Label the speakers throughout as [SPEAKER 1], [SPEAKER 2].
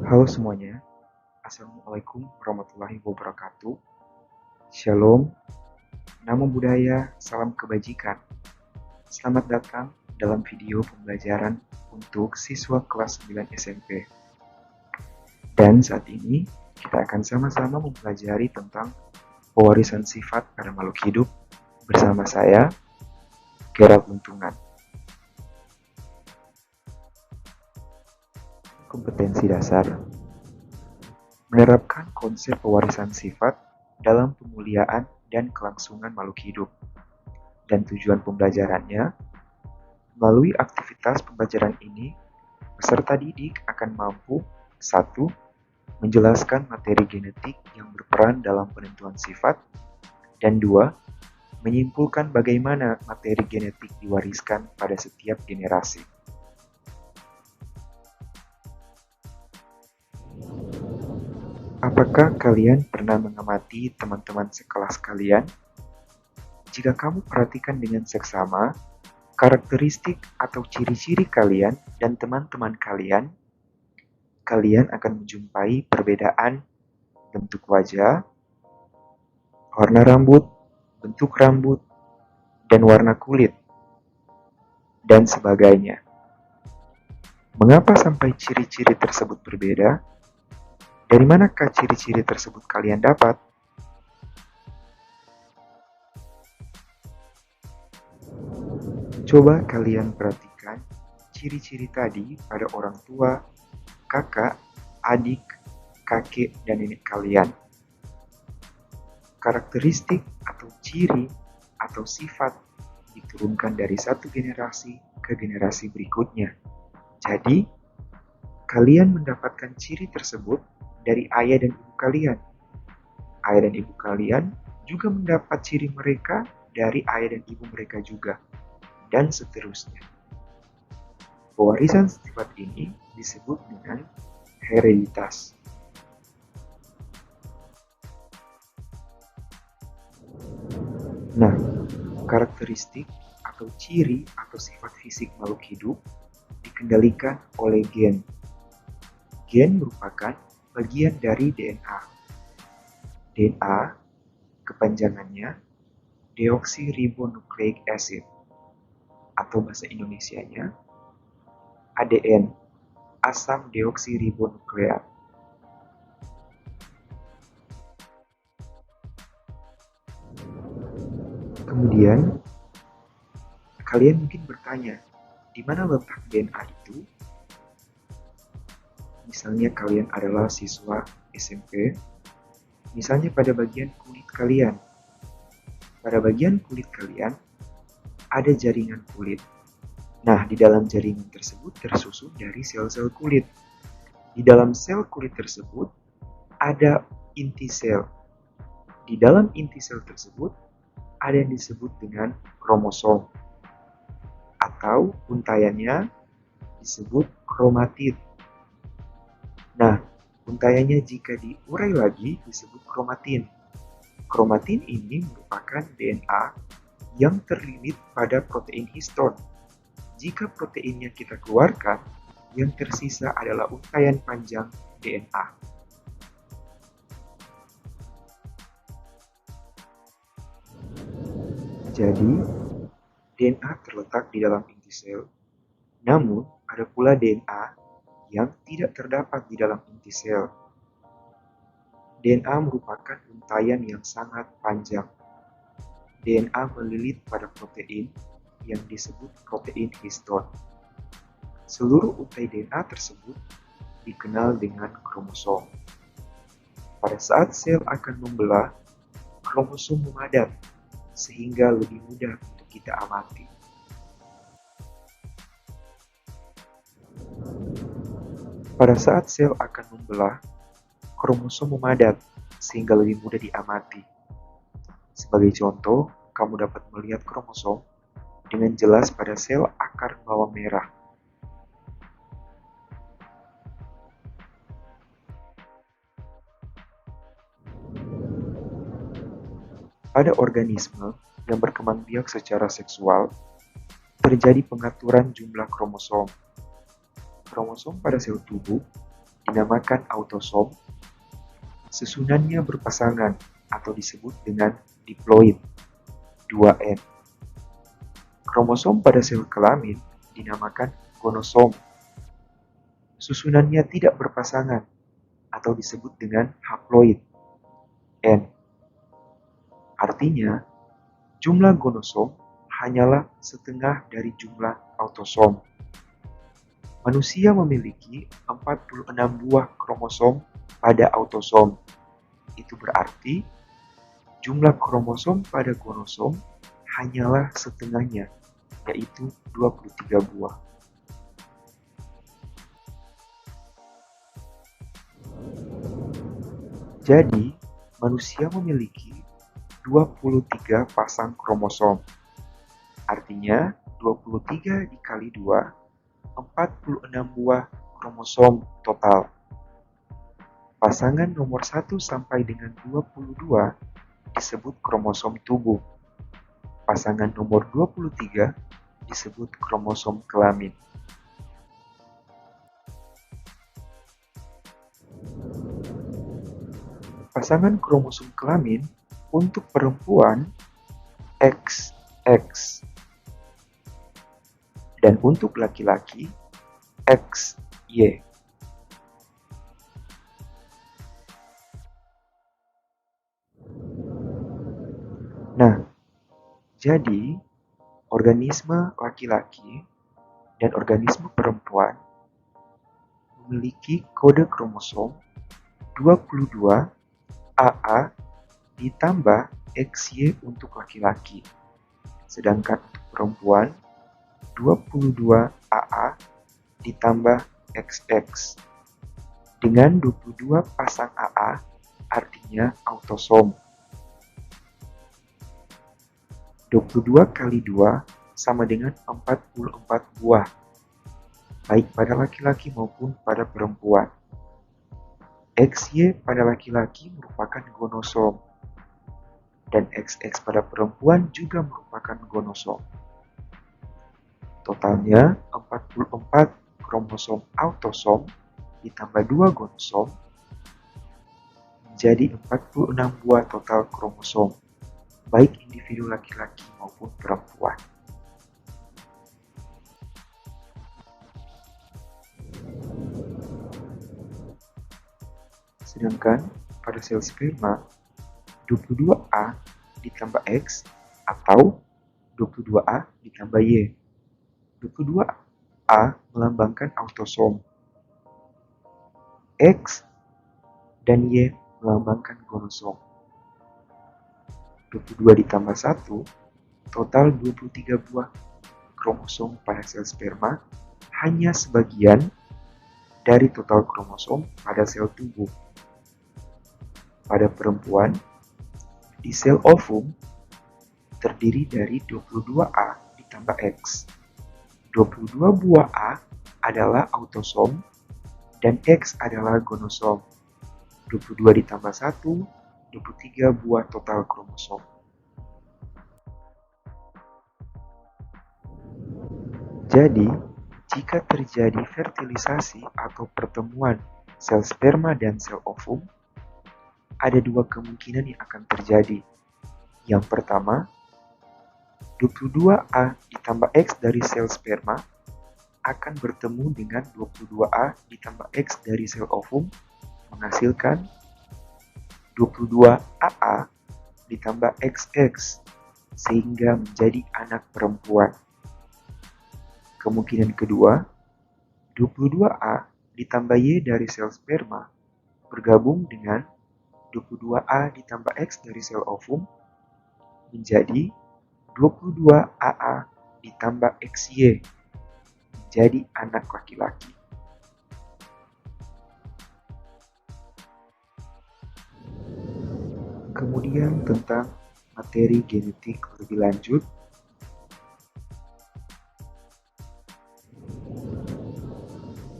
[SPEAKER 1] Halo semuanya, Assalamualaikum warahmatullahi wabarakatuh. Shalom, namo buddhaya, salam kebajikan. Selamat datang dalam video pembelajaran untuk siswa kelas 9 SMP. Dan saat ini, kita akan sama-sama mempelajari tentang pewarisan sifat pada makhluk hidup bersama saya, Gerald Untungan. Kompetensi dasar menerapkan konsep pewarisan sifat dalam pemuliaan dan kelangsungan makhluk hidup. Dan tujuan pembelajarannya, melalui aktivitas pembelajaran ini, peserta didik akan mampu 1. Menjelaskan materi genetik yang berperan dalam penentuan sifat, dan 2. Menyimpulkan bagaimana materi genetik diwariskan pada setiap generasi. Apakah kalian pernah mengamati teman-teman sekelas kalian? Jika kamu perhatikan dengan seksama, karakteristik atau ciri-ciri kalian dan teman-teman kalian akan menjumpai perbedaan bentuk wajah, warna rambut, bentuk rambut, dan warna kulit, dan sebagainya. Mengapa sampai ciri-ciri tersebut berbeda? Dari manakah ciri-ciri tersebut kalian dapat? Coba kalian perhatikan ciri-ciri tadi pada orang tua, kakak, adik, kakek, dan nenek kalian. Karakteristik atau ciri atau sifat diturunkan dari satu generasi ke generasi berikutnya. Jadi, kalian mendapatkan ciri tersebut dari ayah dan ibu kalian. Ayah dan ibu kalian juga mendapat ciri mereka dari ayah dan ibu mereka juga, dan seterusnya. Pewarisan sifat ini disebut dengan hereditas. Nah, karakteristik atau ciri atau sifat fisik makhluk hidup dikendalikan oleh gen. Gen merupakan bagian dari DNA. DNA, kepanjangannya deoksiribonucleic acid, atau bahasa Indonesianya ADN, asam deoksiribonukleat. Kemudian, kalian mungkin bertanya, di mana letak DNA itu? Misalnya kalian adalah siswa SMP, misalnya pada bagian kulit kalian. Pada bagian kulit kalian, ada jaringan kulit. Nah, di dalam jaringan tersebut tersusun dari sel-sel kulit. Di dalam sel kulit tersebut, ada inti sel. Di dalam inti sel tersebut, ada yang disebut dengan kromosom. Atau untaiannya disebut kromatid. Nah, untaiannya jika diurai lagi disebut kromatin. Kromatin ini merupakan DNA yang terlilit pada protein histon. Jika proteinnya kita keluarkan, yang tersisa adalah untaian panjang DNA. Jadi, DNA terletak di dalam inti sel, namun ada pula DNA yang tidak terdapat di dalam inti sel. DNA merupakan untaian yang sangat panjang. DNA melilit pada protein yang disebut protein histon. Seluruh untai DNA tersebut dikenal dengan kromosom. Pada saat sel akan membelah, kromosom memadat sehingga lebih mudah untuk kita amati. Pada saat sel akan membelah, kromosom memadat sehingga lebih mudah diamati. Sebagai contoh, kamu dapat melihat kromosom dengan jelas pada sel akar bawang merah. Pada organisme yang berkembang biak secara seksual, terjadi pengaturan jumlah kromosom. Kromosom pada sel tubuh dinamakan autosom, susunannya berpasangan atau disebut dengan diploid 2N. Kromosom pada sel kelamin dinamakan gonosom, susunannya tidak berpasangan atau disebut dengan haploid N. Artinya, jumlah gonosom hanyalah setengah dari jumlah autosom. Manusia memiliki 46 buah kromosom pada autosom. Itu berarti jumlah kromosom pada gonosom hanyalah setengahnya, yaitu 23 buah. Jadi, manusia memiliki 23 pasang kromosom. Artinya, 23 dikali 2, 46 buah kromosom total. Pasangan nomor 1 sampai dengan 22 disebut kromosom tubuh. Pasangan nomor 23 disebut kromosom kelamin. Pasangan kromosom kelamin untuk perempuan XX dan untuk laki-laki XY. Nah, jadi organisme laki-laki dan organisme perempuan memiliki kode kromosom 22 AA ditambah XY untuk laki-laki. Sedangkan untuk perempuan 22 AA ditambah XX. Dengan 22 pasang AA artinya autosom. 22 kali 2 sama dengan 44 buah, baik pada laki-laki maupun pada perempuan. XY pada laki-laki merupakan gonosom, dan XX pada perempuan juga merupakan gonosom. Totalnya 44 kromosom autosom ditambah 2 gonosom menjadi 46 buah total kromosom, baik individu laki-laki maupun perempuan. Sedangkan pada sel sperma, 22A ditambah X atau 22A ditambah Y. 22A melambangkan autosom, X dan Y melambangkan gonosom. 22 ditambah 1, total 23 buah kromosom pada sel sperma, hanya sebagian dari total kromosom pada sel tubuh. Pada perempuan, di sel ovum terdiri dari 22A ditambah X. 22 buah A adalah autosom dan X adalah gonosom. 22 ditambah 1, 23 buah total kromosom. Jadi, jika terjadi fertilisasi atau pertemuan sel sperma dan sel ovum, ada dua kemungkinan yang akan terjadi. Yang pertama, 22A ditambah X dari sel sperma akan bertemu dengan 22A ditambah X dari sel ovum menghasilkan 22AA ditambah XX sehingga menjadi anak perempuan. Kemungkinan kedua, 22A ditambah Y dari sel sperma bergabung dengan 22A ditambah X dari sel ovum menjadi 22AA ditambah XY menjadi anak laki-laki. Kemudian tentang materi genetik lebih lanjut,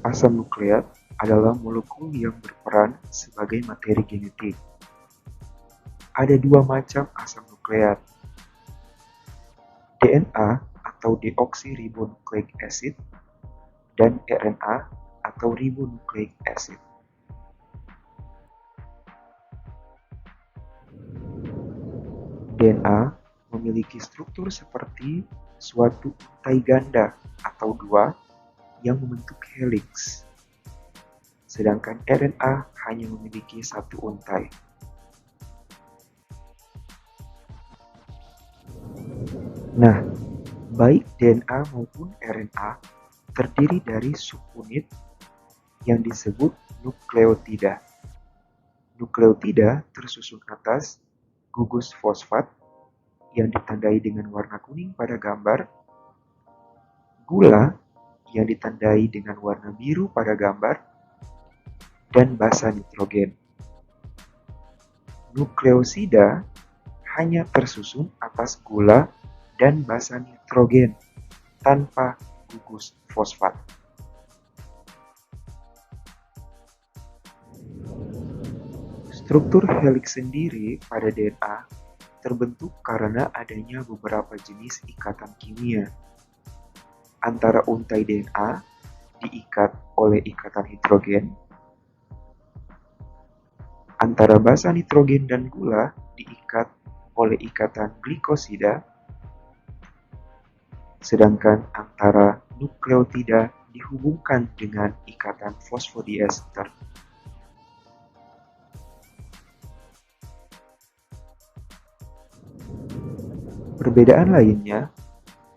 [SPEAKER 1] asam nukleat adalah molekul yang berperan sebagai materi genetik. Ada dua macam asam nukleat, DNA atau deoksiribonukleik acid dan RNA atau ribonukleik acid. DNA memiliki struktur seperti suatu untai ganda atau dua yang membentuk heliks, sedangkan RNA hanya memiliki satu untai. Nah, baik DNA maupun RNA terdiri dari subunit yang disebut nukleotida. Nukleotida tersusun atas gugus fosfat yang ditandai dengan warna kuning pada gambar, gula yang ditandai dengan warna biru pada gambar, dan basa nitrogen. Nukleosida hanya tersusun atas gula dan basa nitrogen tanpa gugus fosfat. Struktur heliks sendiri pada DNA terbentuk karena adanya beberapa jenis ikatan kimia. Antara untai DNA diikat oleh ikatan hidrogen, antara basa nitrogen dan gula diikat oleh ikatan glikosida, sedangkan antara nukleotida dihubungkan dengan ikatan fosfodiester. Perbedaan lainnya,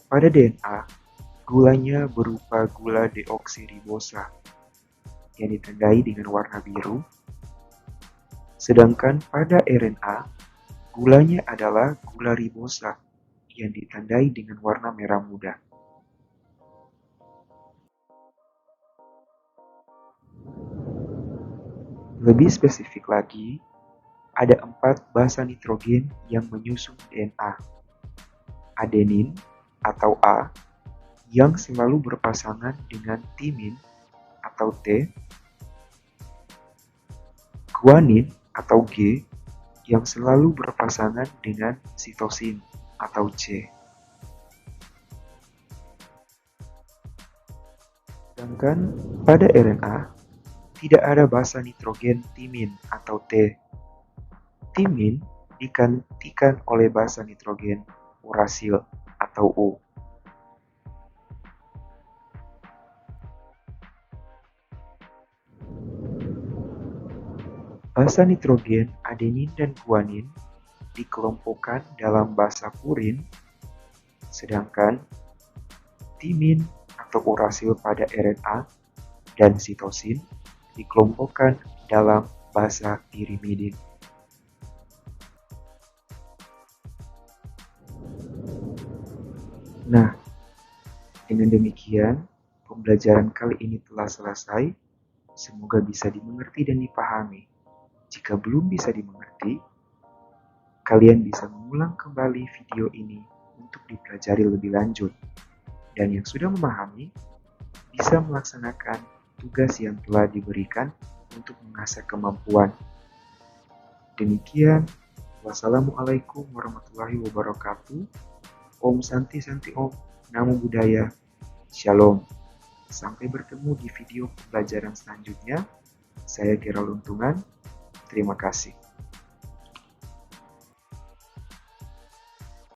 [SPEAKER 1] pada DNA, gulanya berupa gula deoksiribosa yang ditandai dengan warna biru, sedangkan pada RNA, gulanya adalah gula ribosa yang ditandai dengan warna merah muda. Lebih spesifik lagi, ada 4 basa nitrogen yang menyusun DNA. Adenin atau A yang selalu berpasangan dengan timin atau T, guanin atau G yang selalu berpasangan dengan sitosin atau C. Sedangkan pada RNA tidak ada basa nitrogen timin atau T. Timin digantikan oleh basa nitrogen urasil atau O. Basa nitrogen adenin dan guanin dikelompokkan dalam basa purin, sedangkan timin atau urasil pada RNA dan sitosin dikelompokkan dalam basa pirimidin. Nah, dengan demikian, pembelajaran kali ini telah selesai. Semoga bisa dimengerti dan dipahami. Jika belum bisa dimengerti, kalian bisa mengulang kembali video ini untuk dipelajari lebih lanjut. Dan yang sudah memahami, bisa melaksanakan tugas yang telah diberikan untuk mengasah kemampuan. Demikian, wassalamualaikum warahmatullahi wabarakatuh. Om Santi Santi Om, Namo Buddhaya, Shalom. Sampai bertemu di video pembelajaran selanjutnya. Saya Gerald Untungan, terima kasih.